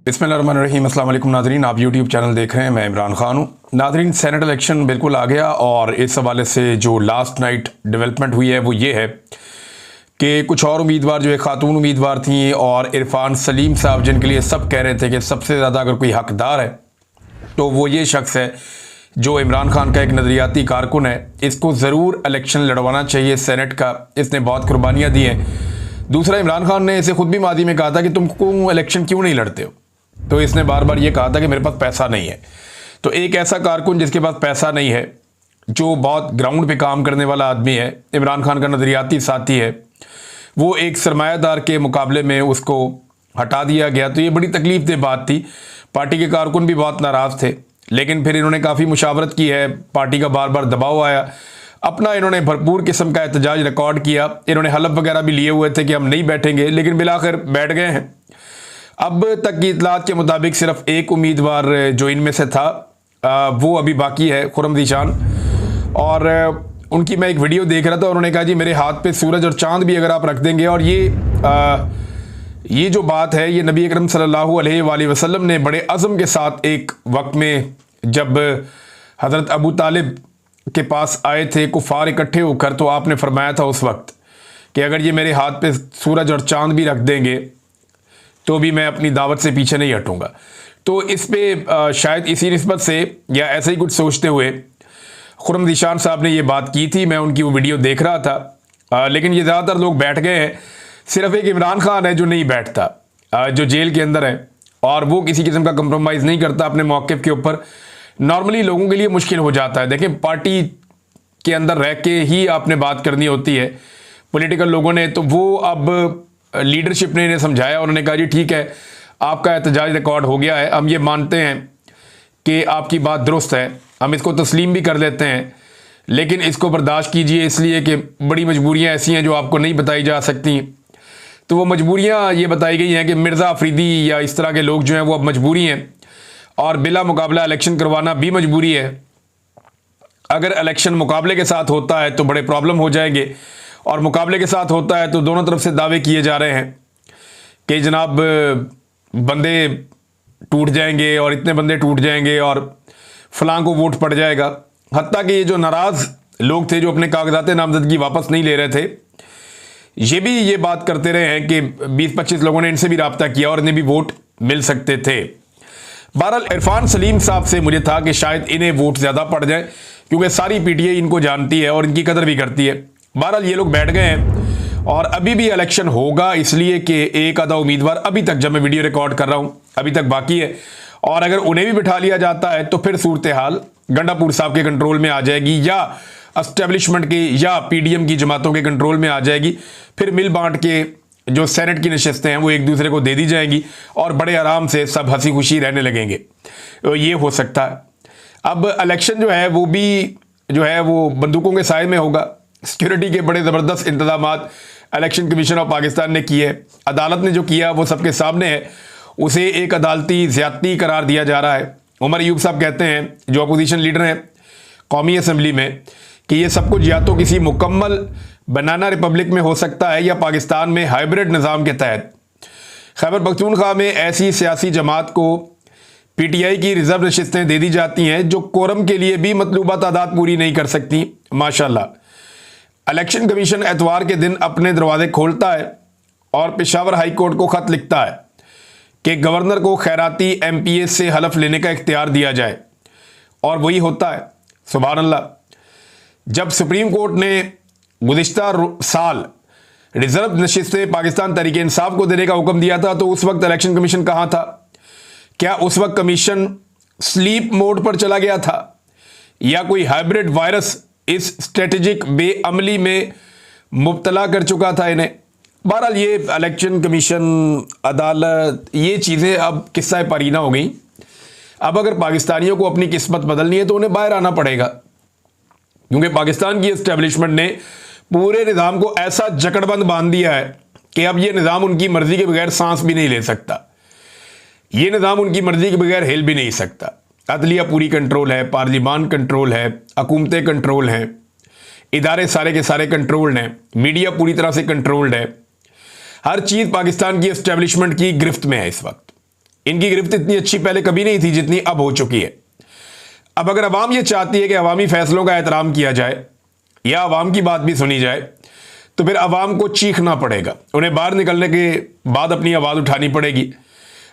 बिस्मिल्लाहिर्रहमानिर्रहीम। अस्सलाम वालेकुम नाज़रीन, आप यूट्यूब चैनल देख रहे हैं, मैं इमरान खान हूँ। नाज़रीन, सेनेट इलेक्शन बिल्कुल आ गया और इस हवाले से जो लास्ट नाइट डेवलपमेंट हुई है वो ये है कि कुछ और उम्मीदवार जो एक खातून उम्मीदवार थी और इरफान सलीम साहब, जिनके लिए सब कह रहे थे कि सबसे ज़्यादा अगर कोई हकदार है तो वो ये शख्स है जो इमरान खान का एक नज़रियाती कारकुन है, इसको ज़रूर इलेक्शन लड़वाना चाहिए सेनेट का, इसने बहुत कुर्बानियाँ दी हैं। दूसरा, इमरान खान ने इसे खुद भी मादी में कहा था कि तुम इलेक्शन क्यों नहीं लड़ते हो, तो इसने बार बार ये कहा था कि मेरे पास पैसा नहीं है। तो एक ऐसा कारकुन जिसके पास पैसा नहीं है, जो बहुत ग्राउंड पे काम करने वाला आदमी है, इमरान खान का नज़रियाती साथी है, वो एक सरमायादार के मुकाबले में उसको हटा दिया गया। तो ये बड़ी तकलीफ दे बात थी। पार्टी के कारकुन भी बहुत नाराज़ थे, लेकिन फिर इन्होंने काफ़ी मुशावरत की है, पार्टी का बार बार दबाव आया, अपना इन्होंने भरपूर किस्म का एहतजाज रिकॉर्ड किया। इन्होंने हलफ वगैरह भी लिए हुए थे कि हम नहीं बैठेंगे, लेकिन बिलाखिर बैठ गए हैं। अब तक की इतलात के मुताबिक सिर्फ एक उम्मीदवार जो इनमें से था वो अभी बाकी है, खुर्रम ज़ीशान। और उनकी मैं एक वीडियो देख रहा था, उन्होंने कहा जी मेरे हाथ पे सूरज और चांद भी अगर आप रख देंगे। और ये जो बात है, ये नबी अकरम सल्लल्लाहु अलैहि वसल्लम ने बड़े अज़म के साथ एक वक्त में, जब हज़रत अबू तालिब के पास आए थे कुफ़ार इकट्ठे होकर, तो आपने फरमाया था उस वक्त कि अगर ये मेरे हाथ पे सूरज और चांद भी रख देंगे तो भी मैं अपनी दावत से पीछे नहीं हटूंगा। तो इस पे शायद इसी निस्बत से या ऐसे ही कुछ सोचते हुए खुर्रम ज़ीशान साहब ने ये बात की थी। मैं उनकी वो वीडियो देख रहा था, लेकिन ये ज़्यादातर लोग बैठ गए हैं। सिर्फ एक इमरान खान है जो नहीं बैठता, जो जेल के अंदर है, और वो किसी किस्म का कंप्रोमाइज़ नहीं करता अपने मौक़िफ़ के ऊपर। नॉर्मली लोगों के लिए मुश्किल हो जाता है। देखें, पार्टी के अंदर रह के ही आपने बात करनी होती है पॉलिटिकल लोगों ने, तो वो अब लीडरशिप ने इन्हें समझाया, उन्होंने कहा जी ठीक है, आपका एहतजाज रिकॉर्ड हो गया है, हम ये मानते हैं कि आपकी बात दुरुस्त है, हम इसको तस्लीम भी कर लेते हैं, लेकिन इसको बर्दाश्त कीजिए, इसलिए कि बड़ी मजबूरियां ऐसी हैं जो आपको नहीं बताई जा सकती। तो वो मजबूरियां ये बताई गई हैं कि मिर्ज़ा अफरीदी या इस तरह के लोग जो हैं वो अब मजबूरी हैं, और बिला मुकाबला इलेक्शन करवाना भी मजबूरी है। अगर इलेक्शन मुकाबले के साथ होता है तो बड़े प्रॉब्लम हो जाएंगे, और मुकाबले के साथ होता है तो दोनों तरफ से दावे किए जा रहे हैं कि जनाब बंदे टूट जाएंगे और इतने बंदे टूट जाएंगे और फलां को वोट पड़ जाएगा। हत्ता कि ये जो नाराज़ लोग थे जो अपने कागजात नामजदगी वापस नहीं ले रहे थे, ये भी ये बात करते रहे हैं कि 20-25 लोगों ने इनसे भी रब्ता किया और इन्हें भी वोट मिल सकते थे। बहरहाल इरफान सलीम साहब से मुझे था कि शायद इन्हें वोट ज़्यादा पड़ जाए, क्योंकि सारी पीटीआई इनको जानती है और इनकी कदर भी करती है। बहरहाल ये लोग बैठ गए हैं और अभी भी इलेक्शन होगा, इसलिए कि एक आधा उम्मीदवार अभी तक, जब मैं वीडियो रिकॉर्ड कर रहा हूं, अभी तक बाकी है। और अगर उन्हें भी बिठा लिया जाता है तो फिर सूरत हाल गंडापुर साहब के कंट्रोल में आ जाएगी, या एस्टेब्लिशमेंट की या पीडीएम की जमातों के कंट्रोल में आ जाएगी। फिर मिल बांट के जो सेनेट की नशस्तें हैं वो एक दूसरे को दे दी जाएंगी और बड़े आराम से सब हंसी खुशी रहने लगेंगे। तो ये हो सकता है। अब इलेक्शन जो है वो भी जो है वो बंदूकों के साए में होगा। सिक्योरिटी के बड़े ज़बरदस्त इंतजामात इलेक्शन कमीशन ऑफ पाकिस्तान ने किए। अदालत ने जो किया वो सबके सामने है, उसे एक अदालती ज़्यादती करार दिया जा रहा है। उमर अयूब साहब कहते हैं, जो अपोजिशन लीडर हैं कौमी असम्बली में, कि ये सब कुछ या तो किसी मुकम्मल बनाना रिपब्लिक में हो सकता है या पाकिस्तान में हाइब्रिड निज़ाम के तहत खैबर पख्तूनख्वा में ऐसी सियासी जमात को पीटीआई की रिजर्व नशिस्तें दे दी जाती हैं जो कोरम के लिए भी मतलूबा तादाद पूरी नहीं कर सकती। माशाल्लाह, इलेक्शन कमीशन एतवार के दिन अपने दरवाजे खोलता है और पेशावर हाई कोर्ट को खत लिखता है कि गवर्नर को खैराती एमपीए से हलफ लेने का इख्तियार दिया जाए, और वही होता है। सुभान अल्लाह। जब सुप्रीम कोर्ट ने गुज़िश्ता साल रिजर्व नशिस्तें पाकिस्तान तहरीक इंसाफ को देने का हुक्म दिया था, तो उस वक्त इलेक्शन कमीशन कहाँ था? क्या उस वक्त कमीशन स्लीप मोड पर चला गया था, या कोई हाइब्रिड वायरस इस स्ट्रेटेजिक बेअमली में मुब्तला कर चुका था इन्हें? बहरहाल ये इलेक्शन कमीशन, अदालत, ये चीज़ें अब किस्सा परीना हो गई। अब अगर पाकिस्तानियों को अपनी किस्मत बदलनी है तो उन्हें बाहर आना पड़ेगा, क्योंकि पाकिस्तान की एस्टेब्लिशमेंट ने पूरे निज़ाम को ऐसा जकड़बंद बांध दिया है कि अब ये निज़ाम उनकी मर्जी के बगैर सांस भी नहीं ले सकता, ये निज़ाम उनकी मर्जी के बगैर हिल भी नहीं सकता। अदलिया पूरी कंट्रोल है, पार्लिमान कंट्रोल है, हुकूमतें कंट्रोल हैं, इदारे सारे के सारे कंट्रोल्ड हैं, मीडिया पूरी तरह से कंट्रोल्ड है। हर चीज़ पाकिस्तान की एस्टेब्लिशमेंट की गिरफ्त में है इस वक्त। इनकी गिरफ्त इतनी अच्छी पहले कभी नहीं थी जितनी अब हो चुकी है। अब अगर अवाम ये चाहती है कि अवामी फैसलों का एहतराम किया जाए या अवाम की बात भी सुनी जाए, तो फिर अवाम को चीखना पड़ेगा, उन्हें बाहर निकलने के बाद अपनी आवाज़ उठानी पड़ेगी।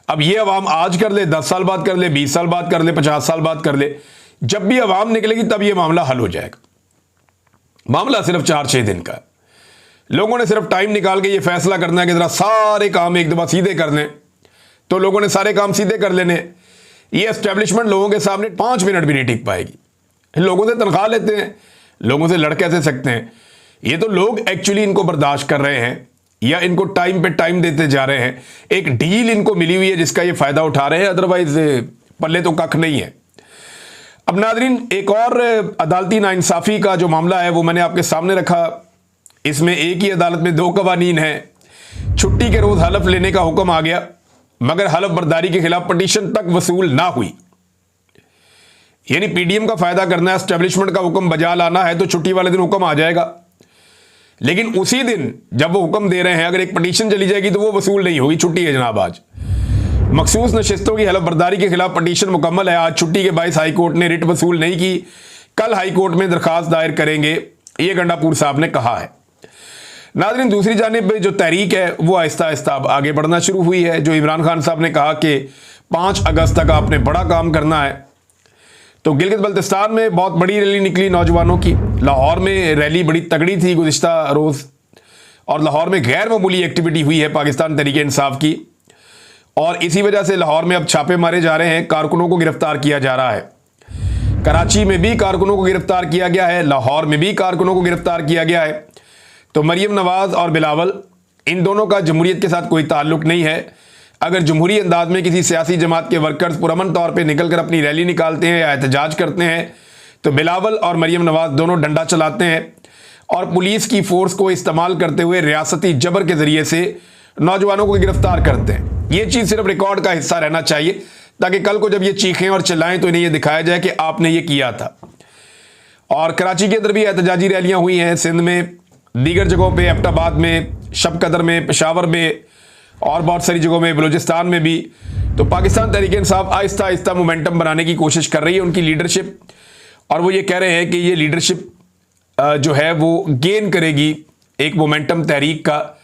अब ये अवाम आज कर ले, 10 साल बाद कर ले, 20 साल बाद कर ले, 50 साल बाद कर ले, जब भी अवाम निकलेगी तब ये मामला हल हो जाएगा। मामला सिर्फ 4-6 दिन का है। लोगों ने सिर्फ टाइम निकाल के ये फैसला करना है कि जरा सारे काम एक दफा सीधे कर लें, तो लोगों ने सारे काम सीधे कर लेने। ये एस्टेब्लिशमेंट लोगों के सामने 5 मिनट भी नहीं टिक पाएगी। लोगों से तनख्वाह लेते हैं, लोगों से लड़ कैसे सकते हैं? ये तो लोग एक्चुअली इनको बर्दाश्त कर रहे हैं या इनको टाइम पे टाइम देते जा रहे हैं। एक डील इनको मिली हुई है जिसका ये फायदा उठा रहे हैं, अदरवाइज पल्ले तो कख नहीं है। अब नादरीन, एक और अदालती नाइंसाफी का जो मामला है वो मैंने आपके सामने रखा। इसमें एक ही अदालत में 2 कवानीन हैं। छुट्टी के रोज हलफ लेने का हुक्म आ गया, मगर हलफ बर्दारी के खिलाफ पिटीशन तक वसूल ना हुई। यानी पीडीएम का फायदा करना है, एस्टेब्लिशमेंट का हुक्म बजा लाना है, तो छुट्टी वाले दिन हुक्म आ जाएगा। लेकिन उसी दिन जब वो हुक्म दे रहे हैं, अगर एक पिटीशन चली जाएगी तो वो वसूल नहीं होगी। छुट्टी है जनाब आज। मखसूस नशिस्तों की हलफ बर्दारी के खिलाफ पिटीशन मुकम्मल है। आज छुट्टी के बायस हाईकोर्ट ने रिट वसूल नहीं की। कल हाईकोर्ट में दरखास्त दायर करेंगे, ये गंडापुर साहब ने कहा है। नाज़रीन, दूसरी जानिब जो तहरीक है वो आहिस्ता आहिस्ता अब आगे बढ़ना शुरू हुई है। जो इमरान खान साहब ने कहा कि 5 अगस्त तक आपने बड़ा काम करना है, तो गिलगित बल्तिस्तान में बहुत बड़ी रैली निकली नौजवानों की। लाहौर में रैली बड़ी तगड़ी थी गुज़िश्ता रोज़, और लाहौर में गैर मामूली एक्टिविटी हुई है पाकिस्तान तहरीक इंसाफ की, और इसी वजह से लाहौर में अब छापे मारे जा रहे हैं, कारकुनों को गिरफ्तार किया जा रहा है। कराची में भी कारकुनों को गिरफ्तार किया गया है, लाहौर में भी कारकुनों को गिरफ्तार किया गया है। तो मरियम नवाज और बिलावल, इन दोनों का जमहूरियत के साथ कोई ताल्लुक नहीं है। अगर जमहूरी अंदाज में किसी सियासी जमात के वर्कर्स पुरअमन तौर पे निकल कर अपनी रैली निकालते हैं या एहतजाज करते हैं, तो बिलावल और मरियम नवाज दोनों डंडा चलाते हैं और पुलिस की फोर्स को इस्तेमाल करते हुए रियासती जबर के जरिए से नौजवानों को गिरफ्तार करते हैं। ये चीज़ सिर्फ रिकॉर्ड का हिस्सा रहना चाहिए, ताकि कल को जब ये चीखें और चिल्लाएं तो इन्हें ये दिखाया जाए कि आपने ये किया था। और कराची के अंदर भी एहतजाजी रैलियाँ हुई हैं, सिंध में, दीगर जगहों पे, एबटाबाद में, शब कदर में, पेशावर में और बहुत सारी जगहों में, बलूचिस्तान में भी। तो पाकिस्तान तहरीक इंसाफ आहिस्ता आहिस्ता मोमेंटम बनाने की कोशिश कर रही है, उनकी लीडरशिप, और वो ये कह रहे हैं कि ये लीडरशिप जो है वो गेन करेगी एक मोमेंटम तहरीक का।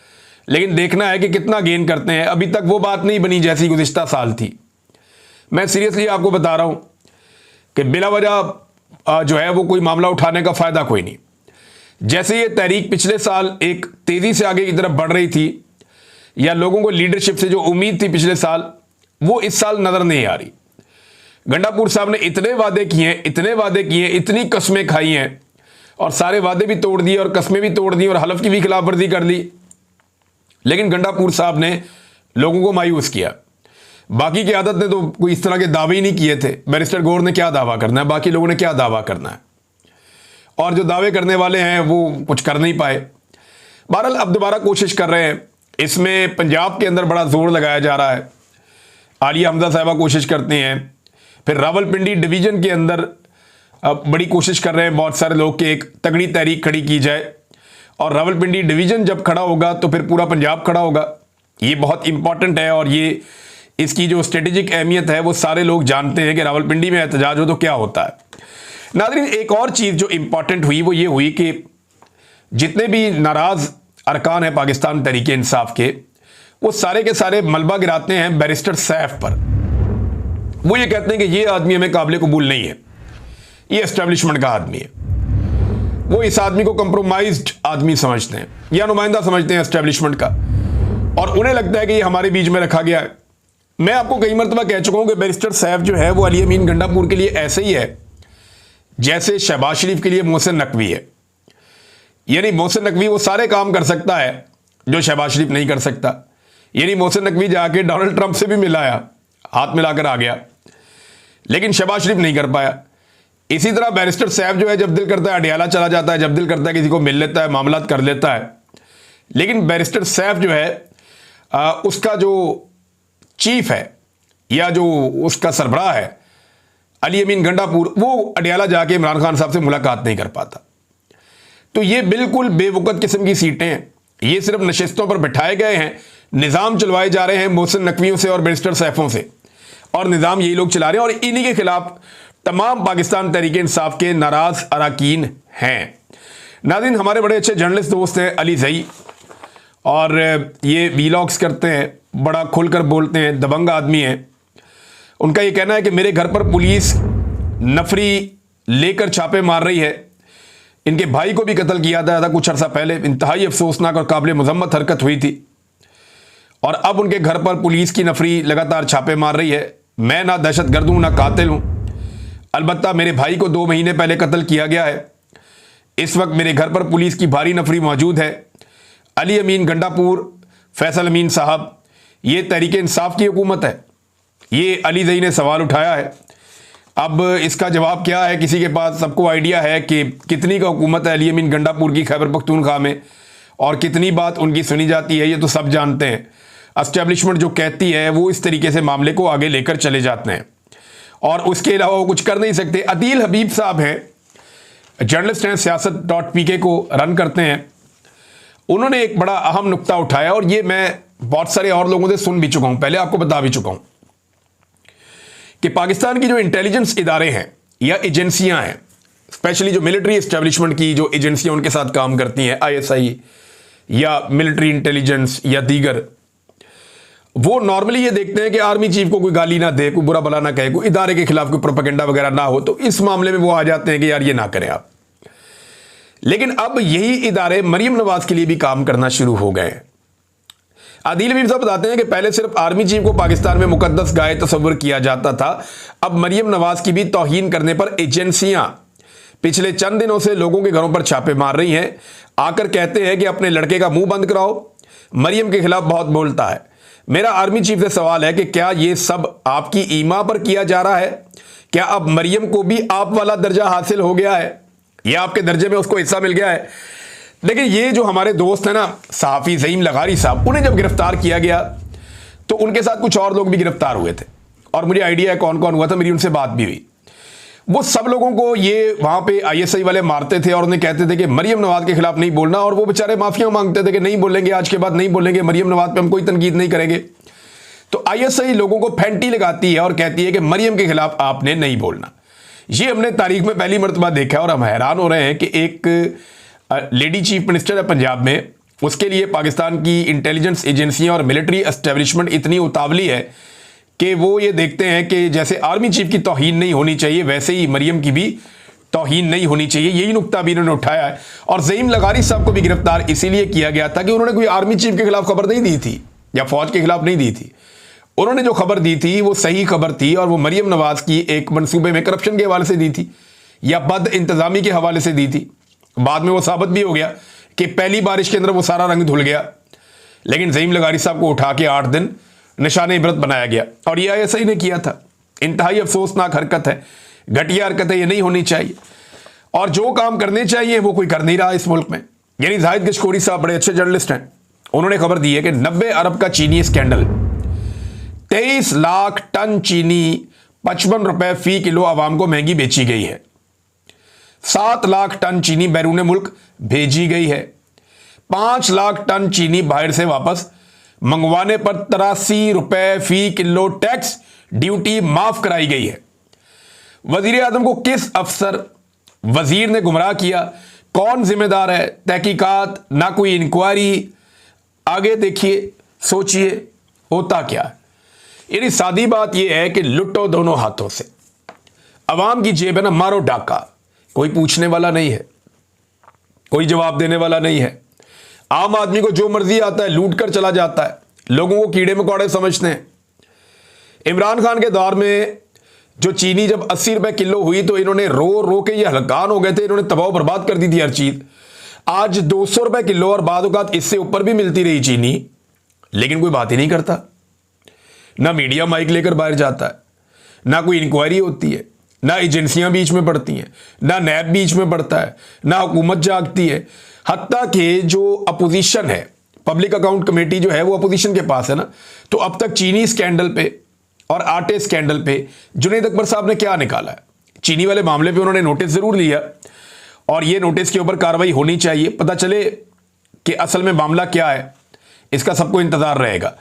लेकिन देखना है कि कितना गेन करते हैं। अभी तक वो बात नहीं बनी जैसी गुज़िश्ता साल थी। मैं सीरियसली आपको बता रहा हूँ कि बिला वजह जो है वो कोई मामला उठाने का फ़ायदा कोई नहीं। जैसे ये तहरीक पिछले साल एक तेज़ी से आगे की तरफ बढ़ रही थी, या लोगों को लीडरशिप से जो उम्मीद थी पिछले साल, वो इस साल नज़र नहीं आ रही। गंडापुर साहब ने इतने वादे किए, इतने वादे किए, इतनी कस्में खाई हैं, और सारे वादे भी तोड़ दिए और कस्में भी तोड़ दी और हलफ की भी खिलाफवर्जी कर ली। लेकिन गंडापुर साहब ने लोगों को मायूस किया। बाकी की आदत ने तो कोई इस तरह के दावे ही नहीं किए थे। बैरिस्टर गौर ने क्या दावा करना है, बाकी लोगों ने क्या दावा करना है, और जो दावे करने वाले हैं वो कुछ कर नहीं पाए। बहरहाल अब दोबारा कोशिश कर रहे हैं। इसमें पंजाब के अंदर बड़ा जोर लगाया जा रहा है। आलिया हमजा साहिबा कोशिश करते हैं, फिर रावलपिंडी डिवीज़न के अंदर बड़ी कोशिश कर रहे हैं बहुत सारे लोग कि एक तगड़ी तहरीक खड़ी की जाए, और रावलपिंडी डिवीज़न जब खड़ा होगा तो फिर पूरा पंजाब खड़ा होगा। ये बहुत इंपॉर्टेंट है, और ये इसकी जो स्ट्रेटेजिक अहमियत है वो सारे लोग जानते हैं कि रावलपिंडी में एहतजाज हो तो क्या होता है। नाज़रीन, एक और चीज़ जो इंपॉर्टेंट हुई वो ये हुई कि जितने भी नाराज़ अरकान हैं पाकिस्तान तहरीक इंसाफ के, वो सारे के सारे मलबा गिराते हैं बैरिस्टर सैफ पर। वो ये कहते हैं कि ये आदमी हमें काबिल कबूल नहीं है, ये एस्टेब्लिशमेंट का आदमी है। वो इस आदमी को कंप्रोमाइज्ड आदमी समझते हैं या नुमाइंदा समझते हैं एस्टेब्लिशमेंट का, और उन्हें लगता है कि ये हमारे बीच में रखा गया है। मैं आपको कई मरतबा कह चुका हूं कि बैरिस्टर सैफ जो है वो अली अमीन गंडापुर के लिए ऐसे ही है जैसे शहबाज शरीफ के लिए मोहसिन नकवी है। यानी मोहसिन नकवी वो सारे काम कर सकता है जो शहबाज शरीफ नहीं कर सकता। यानी मोहसिन नकवी जाके डोनाल्ड ट्रंप से भी मिलाया, हाथ मिलाकर आ गया, लेकिन शहबाज शरीफ नहीं कर पाया। इसी तरह बैरिस्टर सैफ जो है जब दिल करता है अडियाला चला जाता है, जब दिल करता है किसी को मिल लेता है, मामलात कर लेता है। लेकिन बैरिस्टर सैफ जो है उसका जो चीफ है या जो उसका सरबराह है अली अमीन गंडापुर, वो अडियाला जाके इमरान खान साहब से मुलाकात नहीं कर पाता। तो ये बिल्कुल बेवकूफ़ किस्म की सीटें हैं। ये सिर्फ नशिस्तों पर बिठाए गए हैं, निज़ाम चलवाए जा रहे हैं मोहसिन नकवियों से और बैरिस्टर सैफों से। और निज़ाम यही लोग चला रहे हैं और इन्हीं के खिलाफ तमाम पाकिस्तान तहरीक इंसाफ के नाराज अरकान हैं। नाज़रीन, हमारे बड़े अच्छे जर्नलिस्ट दोस्त हैं अली ज़ई, और ये वीलॉग्स करते हैं, बड़ा खुलकर बोलते हैं, दबंग आदमी हैं। उनका ये कहना है कि मेरे घर पर पुलिस नफरी लेकर छापे मार रही है। इनके भाई को भी कत्ल किया था कुछ अर्सा पहले, इंतहाई अफसोसनाक और काबिल मजम्मत हरकत हुई थी, और अब उनके घर पर पुलिस की नफरी लगातार छापे मार रही है। मैं ना दहशतगर्द हूँ ना कातिल हूँ, अलबत्ता मेरे भाई को 2 महीने पहले कत्ल किया गया है। इस वक्त मेरे घर पर पुलिस की भारी नफरी मौजूद है। अली अमीन गंडापुर, फैसल अमीन साहब, ये तहरीक इंसाफ की हुकूमत है? ये अली ज़ई ने सवाल उठाया है। अब इसका जवाब क्या है किसी के पास? सबको आइडिया है कि कितनी का हुकूमत है अली अमीन गंडापुर की खैबर पख्तूनख्वा में, और कितनी बात उनकी सुनी जाती है, ये तो सब जानते हैं। एस्टेब्लिशमेंट जो कहती है वो इस तरीके से मामले को आगे लेकर चले जाते हैं, और उसके अलावा वो कुछ कर नहीं सकते। अदील हबीब साहब हैं, जर्नलिस्ट हैं, सियासत.pk को रन करते हैं। उन्होंने एक बड़ा अहम नुक्ता उठाया, और ये मैं बहुत सारे और लोगों से सुन भी चुका हूं, पहले आपको बता भी चुका हूं कि पाकिस्तान की जो इंटेलिजेंस इदारे हैं या एजेंसियां हैं, स्पेशली जो मिलिट्री एस्टेब्लिशमेंट की जो एजेंसियां उनके साथ काम करती हैं, ISI या मिलिट्री इंटेलिजेंस या दीगर, वो नॉर्मली ये देखते हैं कि आर्मी चीफ को कोई गाली ना दे, कोई बुरा भला ना कहे, कोई इदारे के खिलाफ कोई प्रोपेगेंडा वगैरह ना हो, तो इस मामले में वो आ जाते हैं कि यार ये ना करें आप। लेकिन अब यही इदारे मरियम नवाज के लिए भी काम करना शुरू हो गए हैं। आदिल हबीब साहब बताते हैं कि पहले सिर्फ आर्मी चीफ को पाकिस्तान में मुकद्दस गाय तस्वर किया जाता था, अब मरियम नवाज की भी तौहीन करने पर एजेंसियां पिछले चंद दिनों से लोगों के घरों पर छापे मार रही हैं। आकर कहते हैं कि अपने लड़के का मुंह बंद कराओ, मरियम के खिलाफ बहुत बोलता है। मेरा आर्मी चीफ से सवाल है कि क्या यह सब आपकी ईमा पर किया जा रहा है? क्या अब मरियम को भी आप वाला दर्जा हासिल हो गया है, या आपके दर्जे में उसको हिस्सा मिल गया है? लेकिन ये जो हमारे दोस्त हैं ना, सहाफ़ी ज़ईम लगारी साहब, उन्हें जब गिरफ्तार किया गया तो उनके साथ कुछ और लोग भी गिरफ्तार हुए थे, और मुझे आइडिया है कौन कौन हुआ था, मेरी उनसे बात भी हुई। वो सब लोगों को ये वहां पे ISI वाले मारते थे और उन्हें कहते थे कि मरियम नवाज के खिलाफ नहीं बोलना, और वो बेचारे माफिया मांगते थे कि नहीं बोलेंगे, आज के बाद नहीं बोलेंगे, मरियम नवाज पे हम कोई तनकीद नहीं करेंगे। तो ISI लोगों को फैंटी लगाती है और कहती है कि मरियम के खिलाफ आपने नहीं बोलना। ये हमने तारीख में पहली मरतबा देखा, और हम हैरान हो रहे हैं कि एक लेडी चीफ मिनिस्टर है पंजाब में, उसके लिए पाकिस्तान की इंटेलिजेंस एजेंसियां और मिलिट्री एस्टेब्लिशमेंट इतनी उतावली है कि वो ये देखते हैं कि जैसे आर्मी चीफ की तौहीन नहीं होनी चाहिए, वैसे ही मरियम की भी तौहीन नहीं होनी चाहिए। यही नुक्ता भी इन्होंने उठाया है। और ज़ईम लगारी साहब को भी गिरफ्तार इसीलिए किया गया था कि उन्होंने कोई आर्मी चीफ के खिलाफ खबर नहीं दी थी या फौज के खिलाफ नहीं दी थी। उन्होंने जो खबर दी थी वो सही खबर थी, और वो मरियम नवाज की एक मंसूबे में करप्शन के हवाले से दी थी या बद इंतजामी के हवाले से दी थी। बाद में वो साबित भी हो गया कि पहली बारिश के अंदर वो सारा रंग धुल गया, लेकिन ज़ईम लगारी साहब को उठा के 8 दिन निशान इबरत बनाया गया, और ये ISI ने किया था। इंतहाई अफसोसनाक हरकत है, घटिया हरकत है, ये नहीं होनी चाहिए, और जो काम करने चाहिए वो कोई कर नहीं रहा इस मुल्क में। यानी जाहिद गशकोरी साहब बड़े अच्छे जर्नलिस्ट हैं, उन्होंने खबर दी है कि 90 अरब का चीनी स्कैंडल, 23 लाख टन चीनी 55 रुपए फी किलो आवाम को महंगी बेची गई है। 7 लाख टन चीनी बैरून मुल्क भेजी गई है। 5 लाख टन चीनी बाहर से वापस मंगवाने पर 83 रुपए फी किलो टैक्स ड्यूटी माफ कराई गई है। वजीर आजम को किस अफसर वजीर ने गुमराह किया? कौन जिम्मेदार है? तहकीकात, ना कोई इंक्वायरी। आगे देखिए, सोचिए होता क्या है। यानी सादी बात यह है कि लुटो दोनों हाथों से। अवाम की जेब है ना, मारो डाका, कोई पूछने वाला नहीं है, कोई जवाब देने वाला नहीं है। आम आदमी को जो मर्जी आता है लूट कर चला जाता है, लोगों को कीड़े मकोड़े समझते हैं। इमरान खान के दौर में जो चीनी जब 80 रुपए किलो हुई तो इन्होंने रो रो के ये हलकान हो गए थे, इन्होंने तबाह बर्बाद कर दी थी हर चीज। आज 200 रुपए किलो और बाद औक़ात इससे ऊपर भी मिलती रही चीनी, लेकिन कोई बात ही नहीं करता। ना मीडिया माइक लेकर बाहर जाता है, ना कोई इंक्वायरी होती है, ना एजेंसियां बीच में पड़ती हैं, ना नैब बीच में पड़ता है, ना हुकूमत जागती है। हत्ता कि जो अपोजिशन है, पब्लिक अकाउंट कमेटी जो है वो अपोजिशन के पास है ना, तो अब तक चीनी स्कैंडल पे और आटे स्कैंडल पे जुनैद अकबर साहब ने क्या निकाला है? चीनी वाले मामले पे उन्होंने नोटिस जरूर लिया, और ये नोटिस के ऊपर कार्रवाई होनी चाहिए, पता चले कि असल में मामला क्या है। इसका सबको इंतजार रहेगा।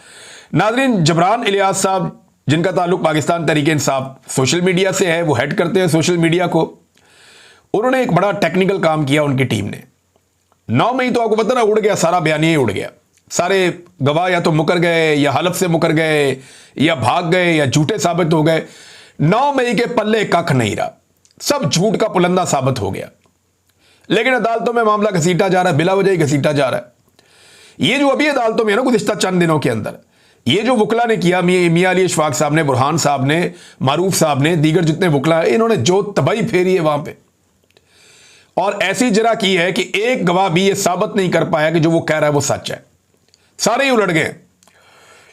नाज़रीन, जबरान इलियास साहब जिनका ताल्लुक पाकिस्तान तहरीक इंसाफ सोशल मीडिया से है, वो हेड करते हैं सोशल मीडिया को। उन्होंने एक बड़ा टेक्निकल काम किया उनकी टीम ने। 9 मई तो आपको पता ना, उड़ गया सारा बयानिया ही उड़ गया। सारे गवाह या तो मुकर गए या हलफ से मुकर गए या भाग गए या झूठे साबित हो गए। 9 मई के पल्ले कख नहीं रहा, सब झूठ का पुलंदा साबित हो गया। लेकिन अदालतों में मामला घसीटा जा रहा है, बिला वजह ही घसीटा जा रहा है। ये जो अभी अदालतों में है ना गुज़िश्ता चंद दिनों के अंदर, ये जो वकला ने किया, मियां अली इशफाक साहब ने, बुरहान साहब ने, मारूफ साहब ने, दीगर जितने वकला है, इन्होंने जो तबाही फेरी है वहां पे, और ऐसी जरा की है कि एक गवाह भी ये साबित नहीं कर पाया कि जो वो कह रहा है वो सच है। सारे ही उलट गए।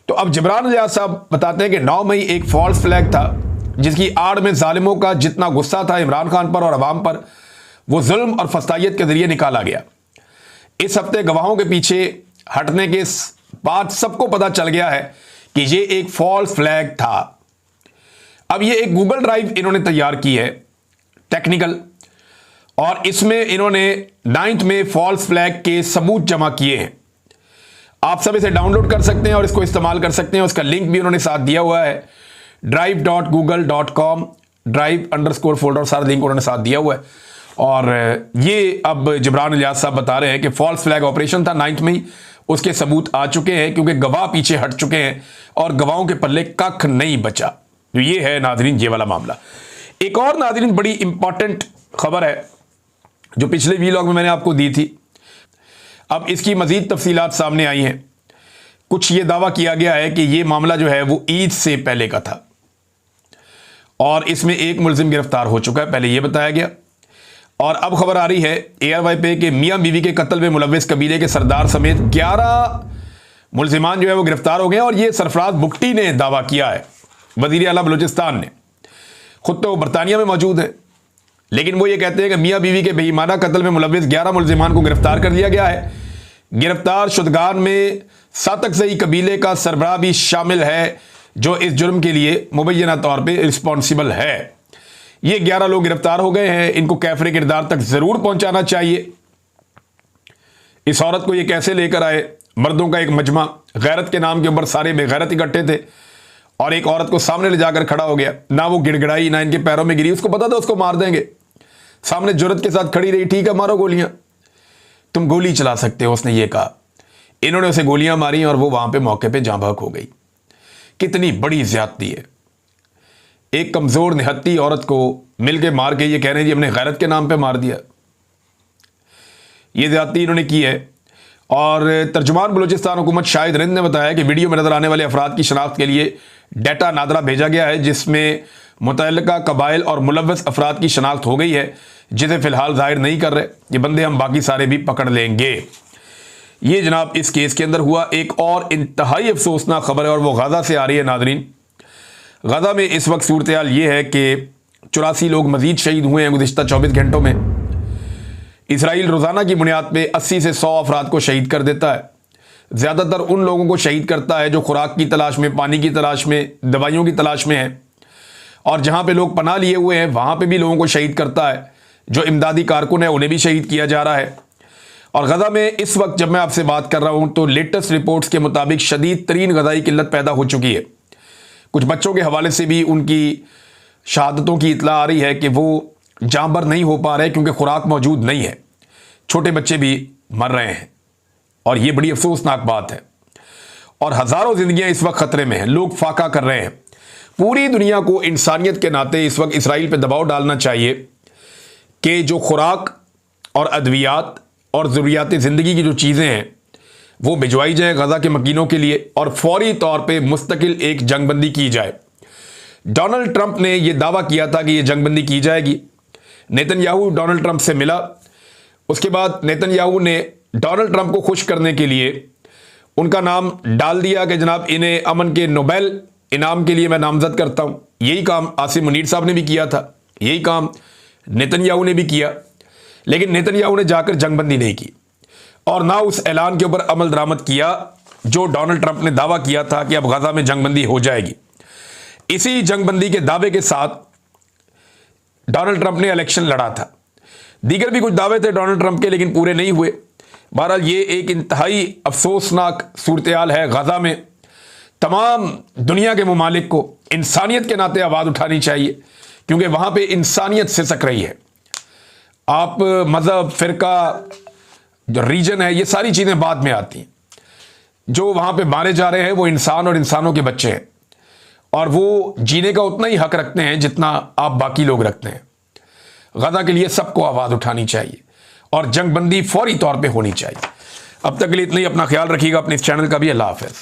तो अब जबरान रियाज साहब बताते हैं कि 9 मई एक फॉल्स फ्लैग था, जिसकी आड़ में जालिमों का जितना गुस्सा था इमरान खान पर और अवाम पर, वो जुल्म और फस्तायत के जरिए निकाला गया। इस हफ्ते गवाहों के पीछे हटने के बाद सबको पता चल गया है कि ये एक फॉल्स फ्लैग था। अब ये एक गूगल ड्राइव इन्होंने तैयार की है टेक्निकल, और इसमें इन्होंने 9 में फॉल्स फ्लैग के सबूत जमा किए हैं। आप सब इसे डाउनलोड कर सकते हैं और इसको इस्तेमाल कर सकते हैं। उसका लिंक भी उन्होंने साथ दिया हुआ है, drive.google.com, drive_folder, सारा लिंक उन्होंने साथ दिया हुआ है। और ये अब जबरान इलियास साहब बता रहे हैं कि फॉल्स फ्लैग ऑपरेशन था 9 में, उसके सबूत आ चुके हैं क्योंकि गवाह पीछे हट चुके हैं और गवाहों के पल्ले कख नहीं बचा। तो ये है नाजरीन ये वाला मामला। एक और नाजरीन बड़ी इंपॉर्टेंट खबर है जो पिछले वीलॉग में मैंने आपको दी थी, अब इसकी मजीद तफसीलात सामने आई हैं। कुछ ये दावा किया गया है कि ये मामला जो है वो ईद से पहले का था और इसमें एक मुलजिम गिरफ्तार हो चुका है, पहले ये बताया गया। और अब खबर आ रही है ARY पे कि मियां बीवी के कत्ल में मुलव्विस कबीले के सरदार समेत 11 मुलजिमान जो है वो गिरफ्तार हो गए। और ये सरफराज बुगटी ने दावा किया है, वजीर आला बलूचिस्तान ने। खुद तो बरतानिया में मौजूद है, लेकिन वो ये कहते हैं कि मियां बीवी के बेईमाना कत्ल में मुलव्विस 11 मुलजिमान को गिरफ्तार कर लिया गया है। गिरफ्तार शुदगान में सातकसई कबीले का सरबराह भी शामिल है, जो इस जुर्म के लिए मुबैना तौर पे रिस्पॉन्सिबल है। ये 11 लोग गिरफ्तार हो गए हैं, इनको कैफरे किरदार तक जरूर पहुंचाना चाहिए। इस औरत को ये कैसे लेकर आए, मर्दों का एक मजमा गैरत के नाम के ऊपर सारे बेगैरत इकट्ठे थे और एक औरत को सामने ले जाकर खड़ा हो गया, ना वो गिड़गिड़ाई ना इनके पैरों में गिरी, उसको पता था उसको मार देंगे, सामने जुर्रत के साथ खड़ी रही, ठीक है मारो गोलियां, तुम गोली चला सकते हो, उसने ये कहा। इन्होंने उसे गोलियां मारी और वो वहां पे मौके पे जाँ बहक हो गई। कितनी बड़ी ज्यादती है, एक कमजोर निहत्ती औरत को मिलके मार के ये कह रहे हैं जी हमने गैरत के नाम पे मार दिया। ये ज्यादती इन्होंने की है। और तर्जुमान बलूचिस्तान हुकूमत शाहिद रिंद ने बताया कि वीडियो में नजर आने वाले अफराद की शनाख्त के लिए डाटा नादरा भेजा गया है, जिसमें मुतल्लिका कबाइल और मुलव्वस अफराद की शनाख्त हो गई है, जिसे फिलहाल जाहिर नहीं कर रहे। ये बंदे हम बाकी सारे भी पकड़ लेंगे। ये जनाब इस केस के अंदर हुआ। एक और इंतहाई अफसोसनाक खबर है और वो गाजा से आ रही है नाजरीन। गाजा में इस वक्त सूरत हाल ये है कि 84 लोग मजीद शहीद हुए हैं गुज़िश्ता 24 घंटों में। इसराइल रोज़ाना की बुनियाद पे 80 से 100 अफराद को शहीद कर देता है। ज़्यादातर उन लोगों को शहीद करता है जो खुराक की तलाश में, पानी की तलाश में, दवाइयों की तलाश में है। और जहाँ पे लोग पनाह लिए हुए हैं वहाँ पे भी लोगों को शहीद करता है। जो इमदादी कारकुन है उन्हें भी शहीद किया जा रहा है। और गजा में इस वक्त जब मैं आपसे बात कर रहा हूँ तो लेटेस्ट रिपोर्ट्स के मुताबिक शदीद तरीन गजाई किल्लत पैदा हो चुकी है। कुछ बच्चों के हवाले से भी उनकी शहादतों की इतला आ रही है कि वो जांबर नहीं हो पा रहे क्योंकि खुराक मौजूद नहीं है। छोटे बच्चे भी मर रहे हैं और ये बड़ी अफसोसनाक बात है। और हज़ारों जिंदगियां इस वक्त खतरे में हैं, लोग फाका कर रहे हैं। पूरी दुनिया को इंसानियत के नाते इस वक्त इसराइल पे दबाव डालना चाहिए कि जो खुराक और अद्वियात और ज़रूरियात ज़िंदगी की जो चीज़ें हैं वो भिजवाई जाए गजा के मकीनों के लिए और फौरी तौर पे मुस्तकिल एक जंगबंदी की जाए। डोनाल्ड ट्रंप ने यह दावा किया था कि यह जंगबंदी की जाएगी। नेतन्याहू डोनाल्ड ट्रंप से मिला, उसके बाद नेतन्याहू ने डोनाल्ड ट्रंप को खुश करने के लिए उनका नाम डाल दिया कि जनाब इन्हें अमन के नोबेल इनाम के लिए मैं नामजद करता हूं। यही काम आसिम मुनीर साहब ने भी किया था, यही काम नेतन्याहू ने भी किया, लेकिन नेतन्याहू ने जाकर जंगबंदी नहीं की और ना उस ऐलान के ऊपर अमल दरामद किया जो डोनाल्ड ट्रंप ने दावा किया था कि अब गजा में जंगबंदी हो जाएगी। इसी जंगबंदी के दावे के साथ डोनाल्ड ट्रंप ने इलेक्शन लड़ा था। दीगर भी कुछ दावे थे डोनाल्ड ट्रंप के, लेकिन पूरे नहीं हुए। बहरहाल ये एक इंतहाई अफसोसनाक सूरत हाल है गजा में। तमाम दुनिया के ममालिक को इंसानियत के नाते आवाज़ उठानी चाहिए, क्योंकि वहाँ पे इंसानियत सिसक रही है। आप मज़हब, फ़िरका, जो रीजन है, ये सारी चीज़ें बाद में आती हैं। जो वहाँ पे मारे जा रहे हैं वो इंसान और इंसानों के बच्चे हैं, और वो जीने का उतना ही हक रखते हैं जितना आप बाकी लोग रखते हैं। गज़ा के लिए सबको आवाज़ उठानी चाहिए और जंगबंदी फौरी तौर पे होनी चाहिए। अब तक के लिए इतना ही। अपना ख्याल रखिएगा, अपने इस चैनल का भी। अल्लाह हाफ़िज़।